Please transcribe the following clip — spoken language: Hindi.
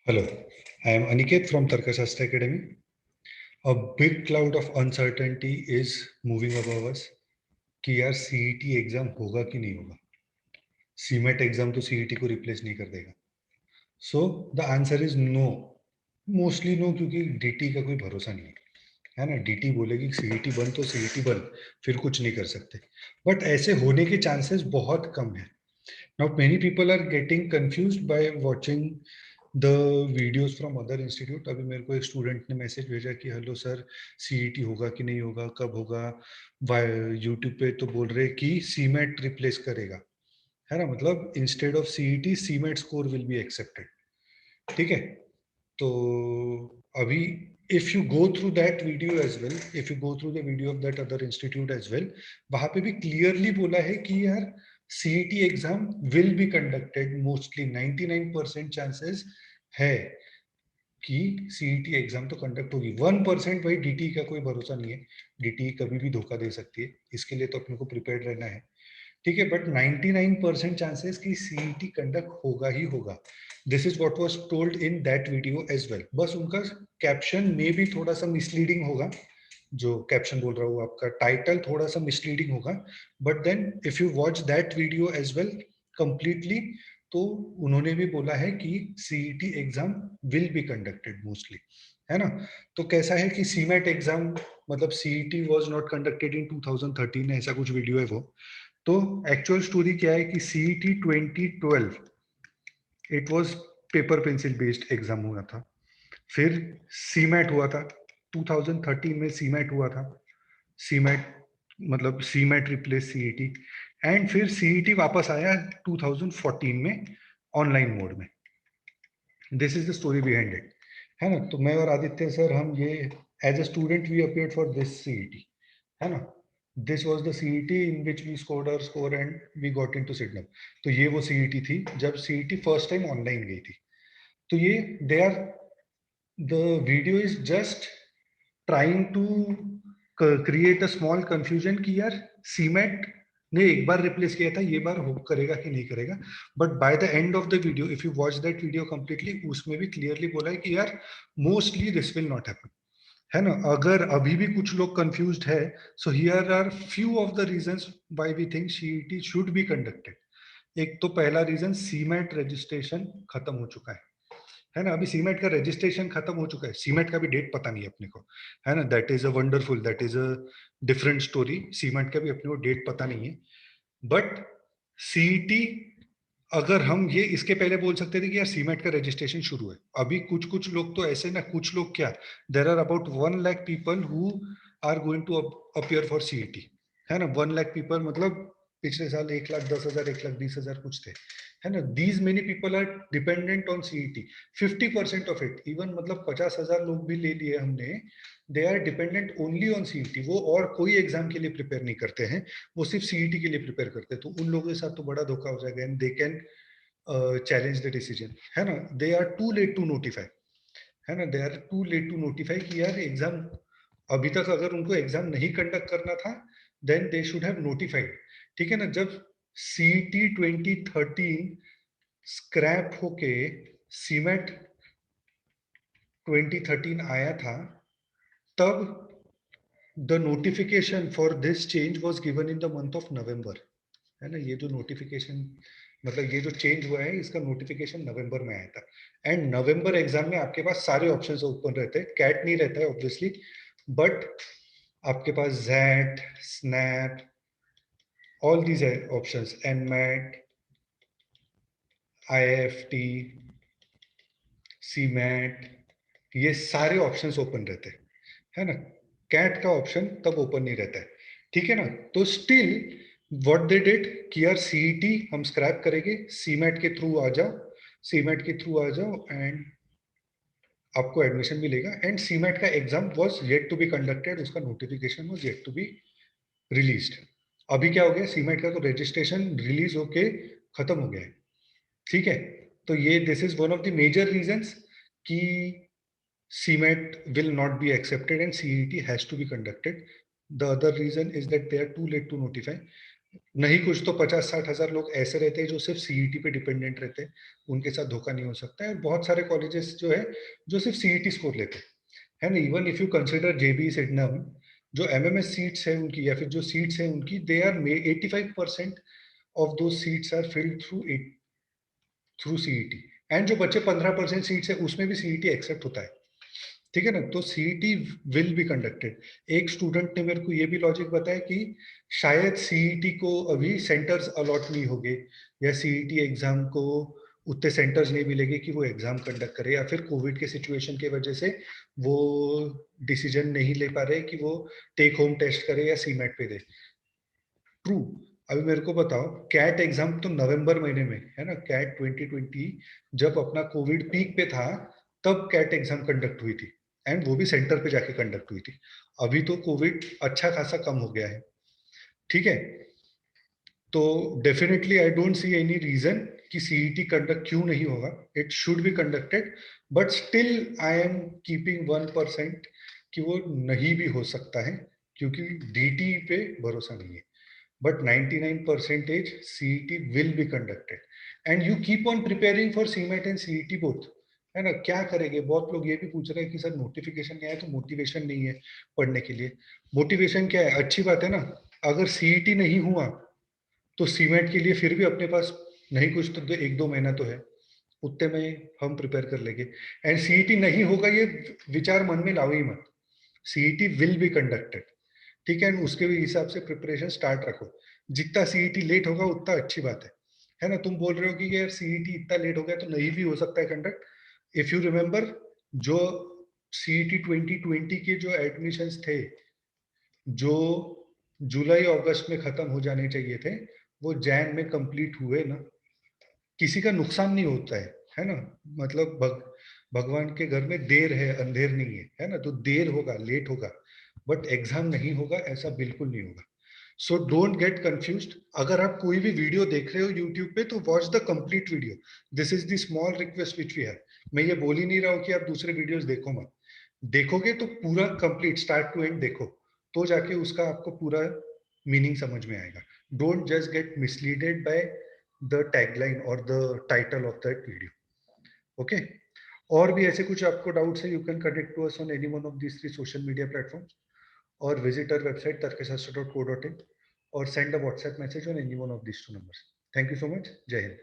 Hello, I am Aniket from Tarkashastra Academy. A big cloud of uncertainty is moving above us कि यार सीईटी एग्जाम होगा कि नहीं होगा. सीमेट एग्जाम तो सीईटी को रिप्लेस नहीं कर देगा. So the answer is no. Mostly no, क्योंकि डीटी का कोई भरोसा नहीं है ना. डीटी बोलेगी सीईटी बंद तो सीईटी बंद, फिर कुछ नहीं कर सकते. बट ऐसे होने के चांसेस बहुत कम है. Now many people are getting confused by watching the videos from other institute. अभी मेरे को एक स्टूडेंट ने मैसेज भेजा कि हेलो सर, सीईटी होगा कि नहीं होगा, कब होगा. यूट्यूब पे तो बोल रहे कि सीमेट रिप्लेस करेगा, है ना. मतलब instead of CET CMAT score will be accepted. ठीक है. तो अभी if you go through that video as well, if you go through the video of that other institute as well, वहां पे भी क्लियरली बोला है कि यार CET exam will be conducted. Mostly 99% chances है कि सीईटी एग्जाम तो कंडक्ट होगी. 1% भाई डीटी का कोई भरोसा नहीं है. डीटी कभी भी धोखा दे सकती है, इसके लिए तो अपने को प्रिपेयर्ड रहना है. ठीक है. बट 99% चांसेस कि सीईटी कंडक्ट होगा ही होगा. This is what was told in that video as well. बस उनका कैप्शन में भी थोड़ा सा मिसलीडिंग होगा. जो कैप्शन बोल रहा हूँ, आपका टाइटल थोड़ा सा मिसलीडिंग होगा. But then if you watch that video as well completely, तो उन्होंने भी बोला है कि CET exam will be conducted mostly, है ना. तो कैसा है कि सीमेट एग्जाम, मतलब CET was not conducted in 2013, ऐसा कुछ वीडियो है वो. तो एक्चुअल स्टोरी क्या है कि CET 2012 it was paper pencil based exam हुआ था. फिर सीमेट हुआ था 2013 में. सीमेट हुआ था. सीमेट मतलब सीमेट रिप्लेस सीईटी. एंड फिर सीईटी वापस आया 2014 में ऑनलाइन मोड में. This is the story behind it, है ना. तो मैं और आदित्य सर, हम ये as a student we appeared for this CET, है ना. This was the CET in which we scored our score and we got into Sydenham. तो ये वो सीईटी थी जब सीईटी फर्स्ट टाइम ऑनलाइन गई थी. तो ये they are, the video is just trying to create a small confusion कि यार सीमेट ने एक बार रिप्लेस किया था, ये बार हो करेगा कि नहीं करेगा. But by the end of the video, if you watch that video completely, उसमें भी क्लियरली बोला है कि यार mostly this will not happen, है ना. अगर अभी भी कुछ लोग कंफ्यूज्ड है, so here are few of the reasons why we think CET should be conducted. एक तो पहला रीजन, सीमेट रजिस्ट्रेशन खत्म हो चुका है ना. अभी सीमेट का रजिस्ट्रेशन खत्म हो चुका है. सीमेट का भी डेट पता नहीं है अपने को, है ना. That is a wonderful, that is a different story. CMAT का भी अपने को डेट पता नहीं है. बट सीईटी, अगर हम ये इसके पहले बोल सकते थे कि यार सीमेट का रजिस्ट्रेशन शुरू है. अभी कुछ कुछ लोग तो ऐसे ना, कुछ लोग क्या, there are about 1 lakh people who are going to appear for CET, है ना. 1 लाख पीपल मतलब पिछले साल 1,10,000 1,20,000 कुछ थे, है ना. These many people are dependent on CET. 50% of it, even मतलब 50,000 लोग भी ले लिए हमने, they are dependent only on CET. वो और कोई एग्जाम के लिए प्रिपेयर नहीं करते हैं, वो सिर्फ सीईटी के लिए प्रिपेयर करते हैं. तो उन लोगों के साथ तो बड़ा धोखा हो जाएगा. And they can challenge the decision, है ना. They are too late to notify, है ना. They are too late to notify कि यार एग्जाम, अभी तक अगर उनको एग्जाम नहीं कंडक्ट करना था, then they should have notified. ठीक है ना. जब सीईटी 2013 स्क्रैप होके सीमेट 2013 आया था, तब the notification for this change was given in the month of November, है ना. ये जो नोटिफिकेशन, मतलब ये जो चेंज हुआ है, इसका नोटिफिकेशन नवंबर में आया था. एंड नवंबर एग्जाम में आपके पास सारे ऑप्शंस ओपन रहते हैं. कैट नहीं रहता है ऑब्वियसली, बट आपके पास XAT, SNAP, all these options, NMAT, IFT, CMAT, ये सारे ऑप्शंस ओपन रहते हैं, है ना. कैट का ऑप्शन तब ओपन नहीं रहता है. ठीक है ना. तो स्टिल व्हाट दे डिड कि यार सीईटी हम स्क्रैप करेंगे, सीमेट के थ्रू आ जाओ, सीमेट के थ्रू आ जाओ एंड आपको एडमिशन मिलेगा. एंड सीमेट का exam was yet to be conducted, उसका notification was yet to be released. अभी क्या हो गया, सीमेट का तो रजिस्ट्रेशन रिलीज होके खत्म हो गया है. ठीक है. तो ये this is one of the major reasons कि CMAT will not be accepted and CET has to be conducted. The other reason is that they are too late to notify. नहीं कुछ तो 50-60 हजार लोग ऐसे रहते हैं जो सिर्फ सीईटी पे डिपेंडेंट रहते हैं, उनके साथ धोखा नहीं हो सकता है। और बहुत सारे कॉलेजेस जो है जो सिर्फ सीईटी स्कोर लेते हैं, है ना। इवन इफ यू कंसिडर जेबी सिडनम, जो एमएमएस सीट्स है उनकी या फिर जो सीट्स है उनकी, they are 85% of those seats are filled through CET. And जो बच्चे 15% सीट्स है उसमें भी सीईटी एक्सेप्ट होता है, ठीक है ना। तो सीईटी विल बी कंडक्टेड। एक स्टूडेंट ने मेरे को ये भी लॉजिक बताया कि शायद सीईटी को अभी सेंटर्स अलॉट नहीं होंगे, या सीईटी एग्जाम को उतने सेंटर्स नहीं मिलेंगे कि वो एग्जाम कंडक्ट करे, या फिर कोविड के सिचुएशन की वजह से वो डिसीजन नहीं ले पा रहे कि वो टेक होम टेस्ट करे या सीमेट पे दे। ट्रू। अभी मेरे को बताओ, कैट एग्जाम तो नवंबर महीने में है ना, कैट 2020 जब अपना कोविड पीक पे था तब कैट एग्जाम कंडक्ट हुई थी, एंड वो भी सेंटर पे जाके कंडक्ट हुई थी। अभी तो कोविड अच्छा खासा कम हो गया है, ठीक है। तो definitely I don't see any reason कि सीईटी कंडक्ट क्यों नहीं होगा, it should be conducted. But still I am keeping 1% कि वो नहीं भी हो सकता है, क्योंकि डीटी पे भरोसा नहीं है। But 99% CET will be conducted, and you keep on preparing for CMAT and CET both, है ना। क्या करेंगे, बहुत लोग ये भी पूछ रहे हैं कि सर नोटिफिकेशन नहीं आया तो मोटिवेशन नहीं है पढ़ने के लिए। मोटिवेशन क्या है, अच्छी बात है ना। अगर सीईटी नहीं हुआ तो सीमेट के लिए फिर भी अपने पास नहीं कुछ तो 1-2 महीना तो है, उतने में हम प्रिपेयर कर लेंगे। एंड सीईटी नहीं होगा ये विचार मन में लाओ ही मत, सीईटी विल बी कंडक्टेड, ठीक है। उसके भी हिसाब से प्रिपरेशन स्टार्ट रखो। जितना सीईटी लेट होगा उतना अच्छी बात है ना। तुम बोल रहे हो कि यार सीईटी इतना लेट हो गया तो नहीं भी हो सकता है कंडक्ट। इफ यू रिमेम्बर, जो सीईटी 2020 के जो एडमिशंस थे, जो जुलाई अगस्त में खत्म हो जाने चाहिए थे, वो जैन में कंप्लीट हुए ना। किसी का नुकसान नहीं होता है ना। मतलब भगवान के घर में देर है अंधेर नहीं है ना। तो देर होगा, लेट होगा, बट एग्जाम नहीं होगा ऐसा बिल्कुल नहीं होगा। So don't get confused. अगर आप कोई भी वीडियो देख रहे हो यूट्यूब पे तो watch the complete video. This is the small request which we have. मैं ये बोल ही नहीं रहा हूँ कि आप दूसरे वीडियोस देखो मत। देखोगे तो पूरा कंप्लीट स्टार्ट टू एंड देखो, तो जाके उसका आपको पूरा मीनिंग समझ में आएगा। Don't just get misleaded by the tagline और the title of that video, okay. और भी ऐसे कुछ आपको डाउट्स है, you can connect to us on any one of these 3 social media platforms, or visit our website tarkashastra.co.in, or send a WhatsApp message on any one of these 2 numbers. Thank you so much. Jai Hind.